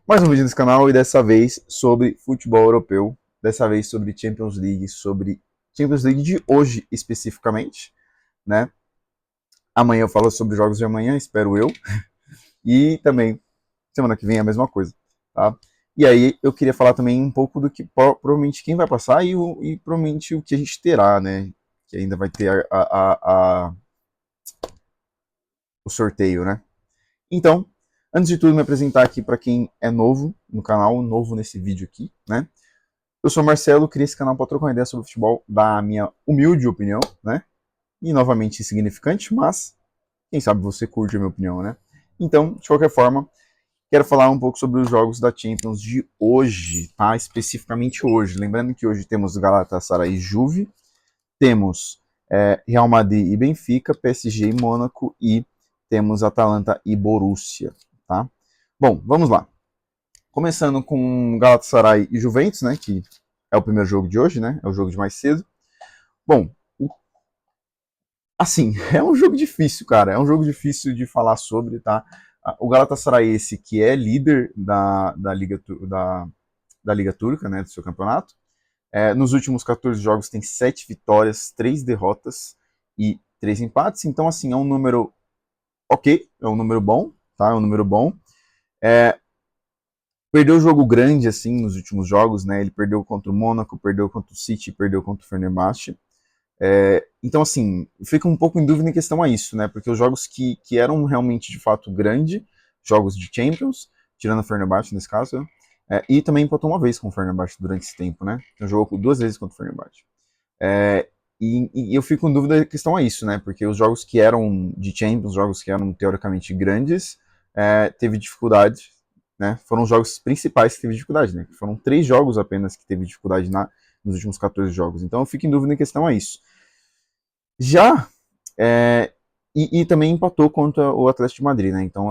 Mais um vídeo nesse canal e dessa vez sobre futebol europeu, dessa vez sobre Champions League de hoje especificamente, né? Amanhã eu falo sobre os jogos de amanhã, espero eu, e também semana que vem é a mesma coisa, tá? E aí eu queria falar também um pouco do que provavelmente quem vai passar e provavelmente o que a gente terá, né? Que ainda vai ter o sorteio, né? Então, antes de tudo, me apresentar aqui para quem é novo no canal, novo nesse vídeo aqui, né? Eu sou o Marcelo, criei esse canal para trocar uma ideia sobre futebol, da minha humilde opinião, né? E novamente insignificante, mas quem sabe você curte a minha opinião, né? Então, de qualquer forma, quero falar um pouco sobre os jogos da Champions de hoje, tá? Especificamente hoje. Lembrando que hoje temos Galatasaray e Juve, temos Real Madrid e Benfica, PSG e Mônaco e temos Atalanta e Borussia, tá? Bom, vamos lá. Começando com Galatasaray e Juventus, né? Que é o primeiro jogo de hoje, né? É o jogo de mais cedo. Bom, assim, é um jogo difícil, cara. É um jogo difícil de falar sobre, tá? O Galatasaray, esse que é líder da Liga Turca, né? Do seu campeonato. Nos últimos 14 jogos tem 7 vitórias, 3 derrotas e 3 empates. Então, assim, é um número ok, é um número bom, tá? É um número bom. Perdeu o jogo grande, assim, nos últimos jogos, né? Ele perdeu contra o Mônaco, perdeu contra o City, perdeu contra o Fenerbahçe. Então, assim, fica um pouco em dúvida em questão a isso, né? Porque os jogos que eram realmente, de fato, grande, jogos de Champions, tirando o Fenerbahçe nesse caso, né? E também empatou uma vez com o Fenerbahçe durante esse tempo, né? Então jogou 2 vezes contra o Fenerbahçe. E eu fico em dúvida em questão a isso, né? Porque os jogos que eram de Champions, jogos que eram teoricamente grandes, teve dificuldade, né? Foram os jogos principais que teve dificuldade, né? Foram 3 jogos apenas que teve dificuldade nos últimos 14 jogos. Então eu fico em dúvida em questão a isso. Já e também empatou contra o Atlético de Madrid, né? Então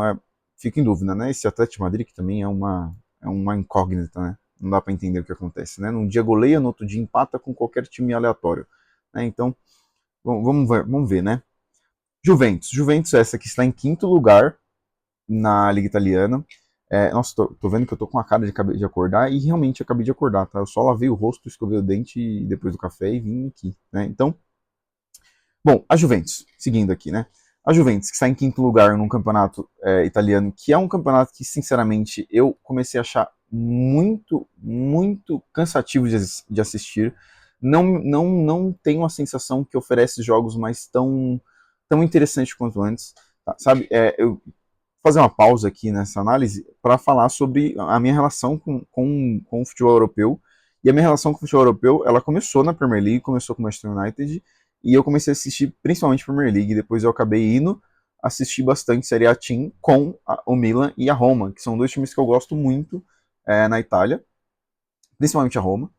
fica em dúvida, né? Esse Atlético de Madrid que também é uma incógnita, né? Não dá para entender o que acontece, né? Num dia goleia, no outro dia empata com qualquer time aleatório, né? Então vamos ver, né? Juventus essa que está em quinto lugar na Liga Italiana. Nossa, tô vendo que eu tô com a cara de acordar e realmente acabei de acordar, tá? Eu só lavei o rosto, escovei o dente depois do café e vim aqui, né? Então, bom, a Juventus, seguindo aqui, né? A Juventus, que está em quinto lugar num campeonato italiano, que é um campeonato que, sinceramente, eu comecei a achar muito, muito cansativo de assistir. Não tenho a sensação que oferece jogos mais tão interessantes quanto antes. Tá? Sabe, eu vou fazer uma pausa aqui nessa análise para falar sobre a minha relação com o futebol europeu. E a minha relação com o futebol europeu, ela começou na Premier League, começou com o Manchester United, e eu comecei a assistir principalmente Premier League. Depois eu acabei indo assistir bastante Série A Team com o Milan e a Roma, que são 2 times que eu gosto muito na Itália, principalmente a Roma.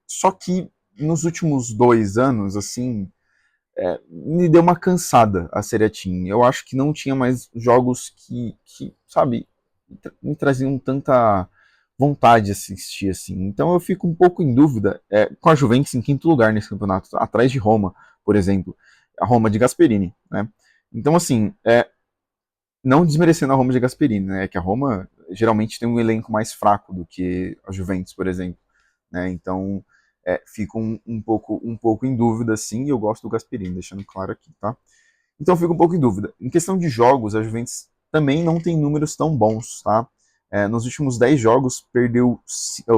Só que nos últimos 2 anos, assim, me deu uma cansada a Série A Team. Eu acho que não tinha mais jogos que sabe, me traziam tanta vontade de assistir assim. Então eu fico um pouco em dúvida com a Juventus em quinto lugar nesse campeonato, atrás de Roma, por exemplo, a Roma de Gasperini, né? Então assim, não desmerecendo a Roma de Gasperini, né? Que a Roma geralmente tem um elenco mais fraco do que a Juventus, por exemplo, né? Então fico um pouco em dúvida, sim, e eu gosto do Gasperini, deixando claro aqui, tá? Então eu fico um pouco em dúvida. Em questão de jogos, a Juventus também não tem números tão bons, tá? Nos últimos 10 jogos,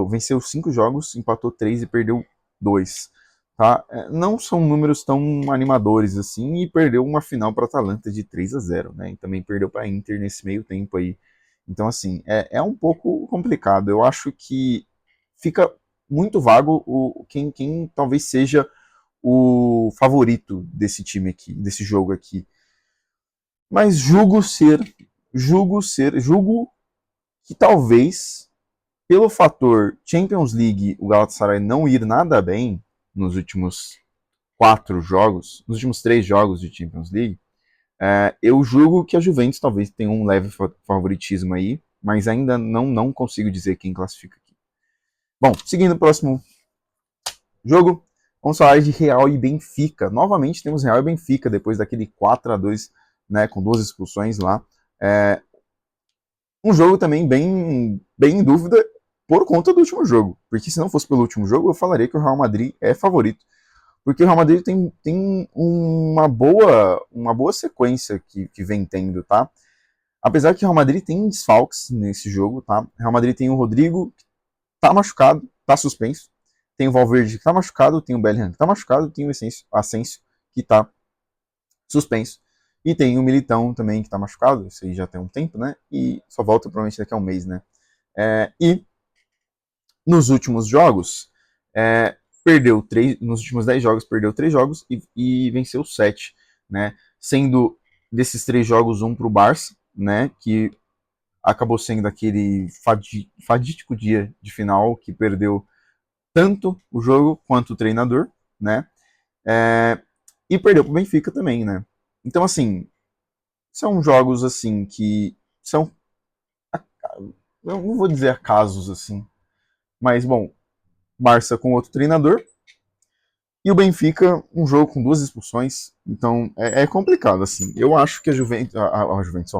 venceu 5 jogos, empatou 3 e perdeu 2. Tá? Não são números tão animadores assim, e perdeu uma final para a Atalanta de 3-0, né? E também perdeu para a Inter nesse meio tempo aí. Então, assim, é um pouco complicado. Eu acho que fica muito vago quem talvez seja o favorito desse time aqui, desse jogo aqui. Mas julgo que talvez, pelo fator Champions League, o Galatasaray não ir nada bem nos últimos 4 jogos, nos últimos 3 jogos de Champions League, eu julgo que a Juventus talvez tenha um leve favoritismo aí, mas ainda não consigo dizer quem classifica aqui. Bom, seguindo o próximo jogo, vamos falar de Real e Benfica. Novamente temos Real e Benfica, depois daquele 4-2, né, com 2 expulsões lá. Um jogo também bem em dúvida por conta do último jogo. Porque se não fosse pelo último jogo, eu falaria que o Real Madrid é favorito. Porque o Real Madrid tem uma boa sequência que vem tendo, tá? Apesar que o Real Madrid tem desfalques nesse jogo, tá? O Real Madrid tem o Rodrigo, que tá machucado, tá suspenso. Tem o Valverde, que tá machucado. Tem o Bellingham, que tá machucado. Tem o Asensio, que tá suspenso. E tem o Militão também, que tá machucado. Isso aí já tem um tempo, né? E só volta provavelmente daqui a um mês, né? E nos últimos jogos, perdeu três, nos últimos 10 jogos, perdeu 3 jogos e venceu 7, né? Sendo desses 3 jogos um para o Barça, né? Que acabou sendo aquele fadídico dia de final que perdeu tanto o jogo quanto o treinador, né? E perdeu para o Benfica também, né? Então, assim, são jogos assim que são, eu não vou dizer casos assim, mas bom, Barça com outro treinador, e o Benfica, um jogo com 2 expulsões. Então é complicado, assim. Eu acho que a Juventus. A Juventus, ó.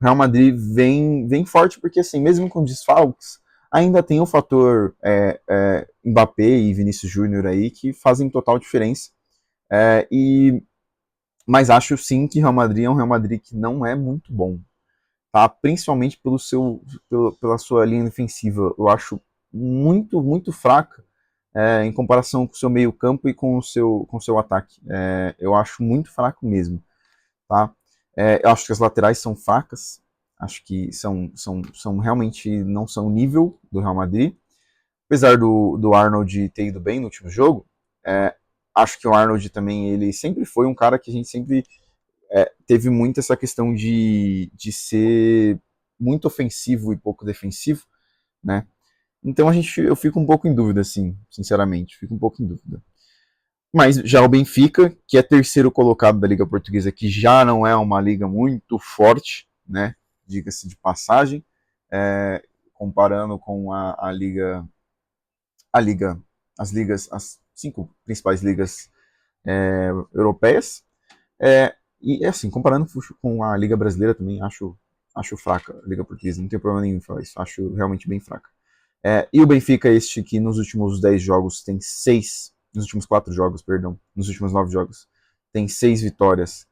O Real Madrid vem forte, porque, assim, mesmo com desfalques, ainda tem o fator Mbappé e Vinícius Júnior aí que fazem total diferença. Mas acho sim que o Real Madrid é um Real Madrid que não é muito bom. Tá? Principalmente pela sua linha defensiva. Eu acho muito fraca em comparação com o seu meio-campo e com o seu ataque. Eu acho muito fraco mesmo. Tá? Eu acho que as laterais são fracas. Acho que são realmente não são o nível do Real Madrid. Apesar do Arnold ter ido bem no último jogo, acho que o Arnold também ele sempre foi um cara que a gente sempre teve muito essa questão de ser muito ofensivo e pouco defensivo, né? Então eu fico um pouco em dúvida, assim, sinceramente, fico um pouco em dúvida. Mas já o Benfica, que é terceiro colocado da Liga Portuguesa, que já não é uma liga muito forte, né? Diga-se de passagem, comparando com a liga, as 5 principais ligas europeias. E assim, comparando com a Liga Brasileira também, acho fraca a Liga Portuguesa, não tem problema nenhum em falar isso, acho realmente bem fraca. E o Benfica, este que nos últimos 10 jogos tem 6, nos últimos 4 jogos, perdão, nos últimos 9 jogos, tem 6 vitórias,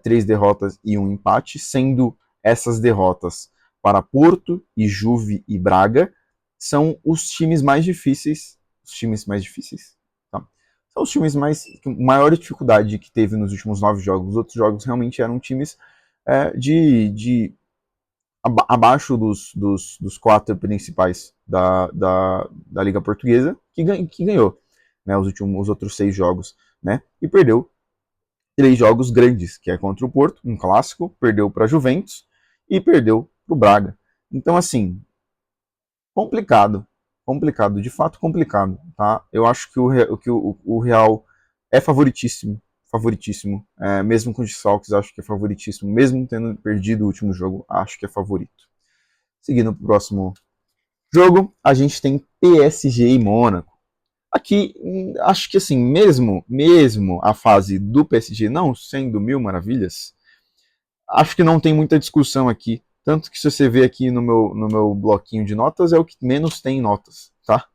3 derrotas e um empate, sendo essas derrotas para Porto e Juve e Braga, são os times mais difíceis, tá? São os times maior dificuldade que teve nos últimos 9 jogos. Os outros jogos realmente eram times de abaixo dos 4 principais da Liga Portuguesa, que ganhou, né, os outros 6 jogos, né, e perdeu 3 jogos grandes, que é contra o Porto, um clássico, perdeu para a Juventus e perdeu para o Braga. Então, assim, complicado, de fato complicado, tá? Eu acho que o Real é favoritíssimo, mesmo com os desfalques, acho que é favoritíssimo, mesmo tendo perdido o último jogo, acho que é favorito. Seguindo para o próximo jogo, a gente tem PSG e Mônaco. Aqui, acho que assim, mesmo a fase do PSG não sendo mil maravilhas, acho que não tem muita discussão aqui. Tanto que se você vê aqui no meu bloquinho de notas, é o que menos tem notas, tá?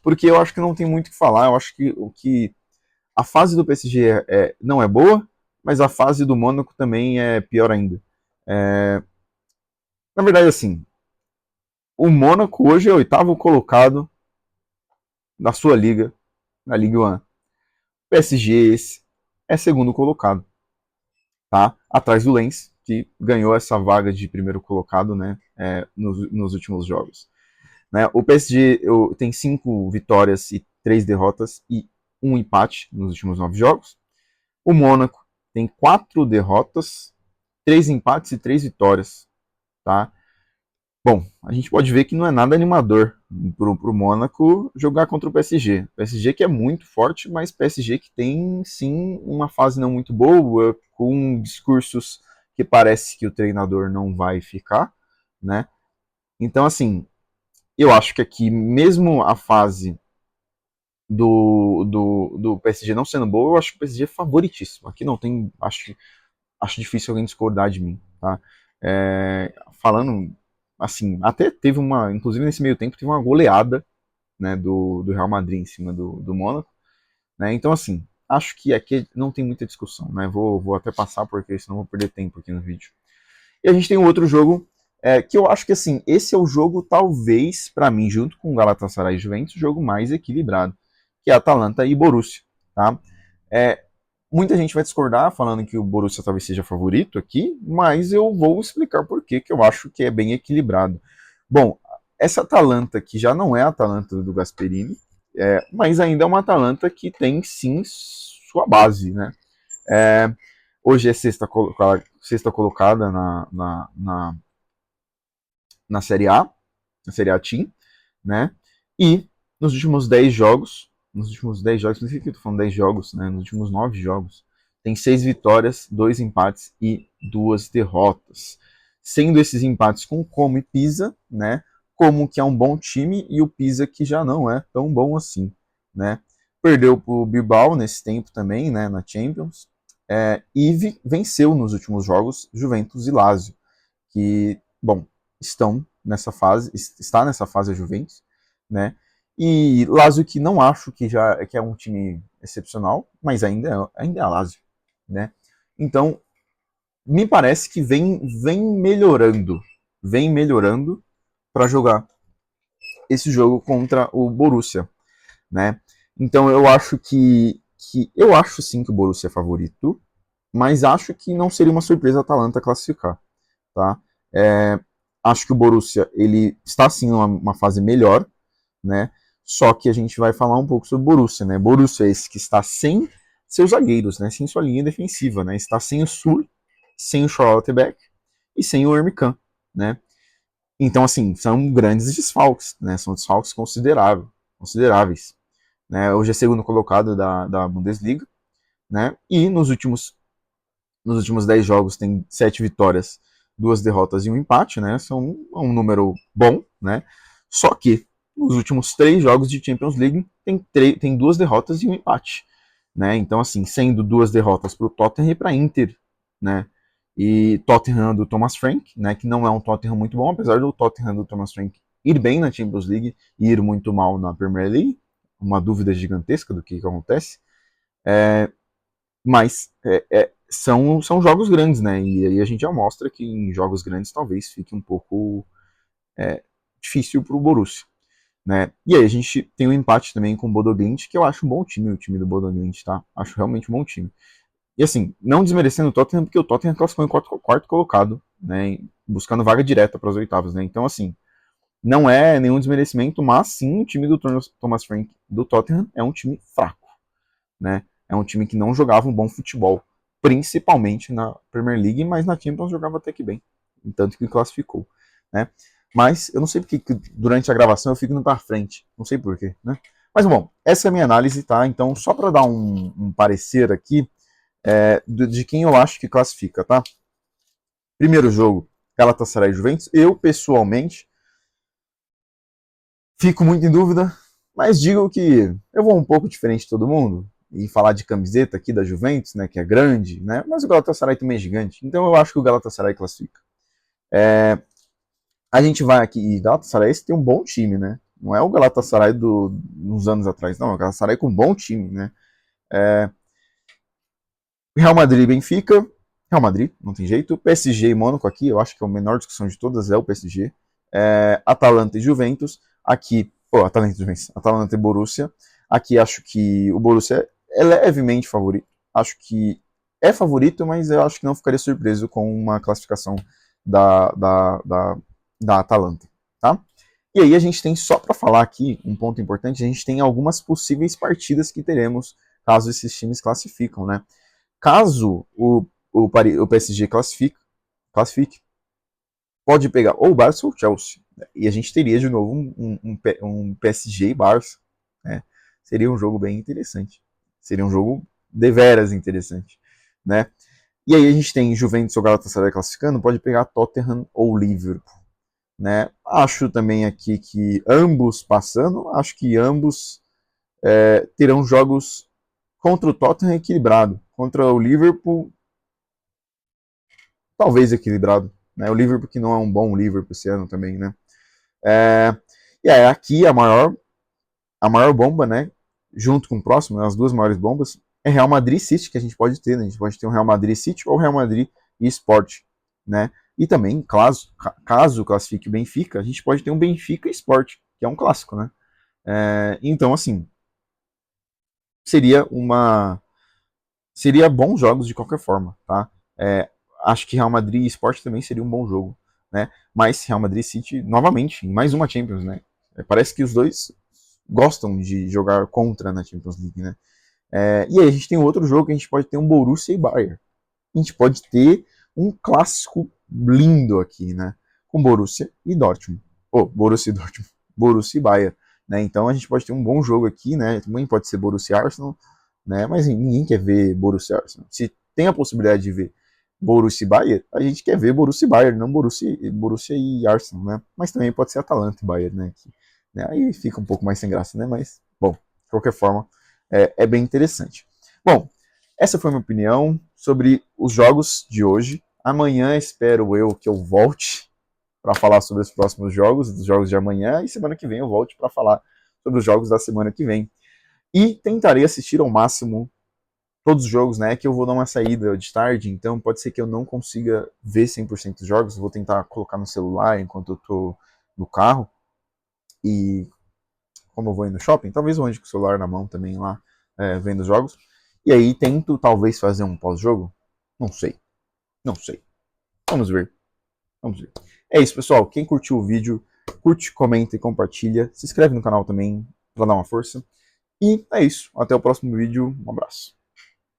Porque eu acho que não tem muito o que falar. Eu acho que a fase do PSG não é boa, mas a fase do Mônaco também é pior ainda. Na verdade, assim, o Mônaco hoje é o 8º colocado na sua liga, na Ligue 1. O PSG esse é segundo colocado, tá? Atrás do Lens, que ganhou essa vaga de primeiro colocado, né, nos últimos jogos. Né? O PSG tem 5 vitórias e 3 derrotas e um empate nos últimos 9 jogos. O Mônaco tem 4 derrotas, 3 empates e 3 vitórias, tá? Bom, a gente pode ver que não é nada animador pro Mônaco jogar contra o PSG. PSG que é muito forte, mas PSG que tem sim uma fase não muito boa, com discursos que parece que o treinador não vai ficar, né? Então, assim, eu acho que aqui, mesmo a fase do PSG não sendo boa, eu acho que o PSG é favoritíssimo. Aqui não tem. Acho difícil alguém discordar de mim, tá? Falando, assim, até teve uma, inclusive nesse meio tempo, teve uma goleada, né, do Real Madrid em cima do Mônaco, né, então assim, acho que aqui não tem muita discussão, né, vou até passar porque senão vou perder tempo aqui no vídeo. E a gente tem um outro jogo que eu acho que assim, esse é o jogo talvez, para mim, junto com o Galatasaray e Juventus, o jogo mais equilibrado, que é Atalanta e Borussia, tá? É, muita gente vai discordar, falando que o Borussia talvez seja favorito aqui, mas eu vou explicar por que eu acho que é bem equilibrado. Bom, essa Atalanta que já não é a Atalanta do Gasperini, mas ainda é uma Atalanta que tem sim sua base, né? É, hoje é sexta colocada na Série A, na Série A Team, né? E nos últimos 10 jogos, significa que eu tô falando 10 jogos, né? Nos últimos 9 jogos, tem 6 vitórias, 2 empates e 2 derrotas. Sendo esses empates com Como e Pisa, né? Como que é um bom time e o Pisa que já não é tão bom assim, né? Perdeu para o Bilbao nesse tempo também, né? Na Champions. E venceu nos últimos jogos Juventus e Lazio, que, bom, está nessa fase a Juventus, né? E Lazio que não acho que é um time excepcional, mas ainda é a Lazio, né? Então, me parece que vem melhorando para jogar esse jogo contra o Borussia, né? Então eu acho que eu acho sim que o Borussia é favorito, mas acho que não seria uma surpresa a Atalanta classificar, tá? É, acho que o Borussia ele está sim numa fase melhor, né? Só que a gente vai falar um pouco sobre o Borussia, né? Borussia é esse que está sem seus zagueiros, né? Sem sua linha defensiva, né? Está sem o Sul, sem o Schlotterbeck e sem o Ermican, né? Então, assim, são grandes desfalques, né? São desfalques consideráveis, né? Hoje é segundo colocado da Bundesliga, né? E nos últimos 10 jogos tem 7 vitórias, 2 derrotas e um empate, né? São um número bom, né? Só que nos últimos 3 jogos de Champions League tem 2 derrotas e um empate, né? Então, assim, sendo 2 derrotas para o Tottenham e para a Inter, né? E Tottenham do Thomas Frank, né? Que não é um Tottenham muito bom, apesar do Tottenham do Thomas Frank ir bem na Champions League e ir muito mal na Premier League. Uma dúvida gigantesca do que acontece. Mas são jogos grandes, né? E aí a gente já mostra que em jogos grandes talvez fique um pouco difícil para o Borussia, né? E aí a gente tem um empate também com o Bodo Glimt, que eu acho um bom time, o time do Bodo Glimt, tá? Acho realmente um bom time. E assim, não desmerecendo o Tottenham, porque o Tottenham classificou em quarto colocado, né? Buscando vaga direta para as oitavas, né? Então, assim, não é nenhum desmerecimento, mas sim o time do Thomas Frank do Tottenham é um time fraco, né? É um time que não jogava um bom futebol, principalmente na Premier League, mas na Champions jogava até que bem, tanto que classificou, né? Mas eu não sei porque durante a gravação eu fico indo para frente, não sei porquê, né? Mas bom, essa é a minha análise, tá? Então, só para dar um parecer aqui de quem eu acho que classifica, tá? Primeiro jogo, Galatasaray e Juventus. Eu, pessoalmente, fico muito em dúvida, mas digo que eu vou um pouco diferente de todo mundo e falar de camiseta aqui da Juventus, né, que é grande, né, mas o Galatasaray também é gigante, então eu acho que o Galatasaray classifica. A gente vai aqui, e Galatasaray tem um bom time, né, não é o Galatasaray dos anos atrás, não, é o Galatasaray com um bom time, né. Real Madrid e Benfica, Real Madrid, não tem jeito, PSG e Mônaco aqui, eu acho que a menor discussão de todas é o PSG, Atalanta e Juventus, aqui, Atalanta e Borussia, aqui acho que o Borussia é levemente favorito, acho que é favorito, mas eu acho que não ficaria surpreso com uma classificação da, da, da, da Atalanta, tá? E aí a gente tem, só para falar aqui, um ponto importante, a gente tem algumas possíveis partidas que teremos caso esses times classificam, né? Caso o PSG classifique, pode pegar ou o Barça ou o Chelsea. E a gente teria de novo um PSG e Barça. Né? Seria um jogo bem interessante. Seria um jogo deveras interessante. Né? E aí a gente tem Juventus ou Galatasaray classificando, pode pegar Tottenham ou Liverpool. Né? Acho também aqui que ambos passando, acho que ambos terão jogos contra o Tottenham equilibrado. Contra o Liverpool, talvez equilibrado. né? O Liverpool que não é um bom Liverpool esse ano também, né? É, e aí aqui a maior bomba, né? Junto com o próximo, né, as duas maiores bombas, é Real Madrid e City que a gente pode ter, né? A gente pode ter um Real Madrid City ou Real Madrid e Sport, né? E também, caso classifique o Benfica, a gente pode ter um Benfica e Sport, que é um clássico, né? Então, assim, seria uma seria bons jogos de qualquer forma, tá? É, acho que Real Madrid e Sport também seria um bom jogo, né? Mas Real Madrid e City, novamente, em mais uma Champions, né? Parece que os dois gostam de jogar contra na Champions League, né? E aí a gente tem outro jogo que a gente pode ter um Borussia e Bayern. A gente pode ter um clássico lindo aqui, né? Com Borussia e Dortmund. Borussia e Dortmund. Borussia e Bayern. Né? Então a gente pode ter um bom jogo aqui, né? Também pode ser Borussia e Arsenal, né? Mas ninguém quer ver Borussia e Arsenal. Se tem a possibilidade de ver Borussia e Bayern, a gente quer ver Borussia e Bayern, não Borussia e Arsenal, né? Mas também pode ser Atalanta e Bayern, né? Né? Aí fica um pouco mais sem graça, né? Mas, bom, de qualquer forma, é bem interessante. Bom, essa foi a minha opinião sobre os jogos de hoje. Amanhã espero eu que eu volte para falar sobre os próximos jogos, dos jogos de amanhã, e semana que vem eu volte para falar sobre os jogos da semana que vem. E tentarei assistir ao máximo todos os jogos, né? Que eu vou dar uma saída de tarde, então pode ser que eu não consiga ver 100% dos jogos. Vou tentar colocar no celular enquanto eu tô no carro. E como eu vou ir no shopping, talvez eu ande com o celular na mão também lá, vendo os jogos. E aí tento talvez fazer um pós-jogo. Não sei. Não sei. Vamos ver. Vamos ver. É isso, pessoal. Quem curtiu o vídeo, curte, comenta e compartilha. Se inscreve no canal também para dar uma força. E é isso. Até o próximo vídeo. Um abraço.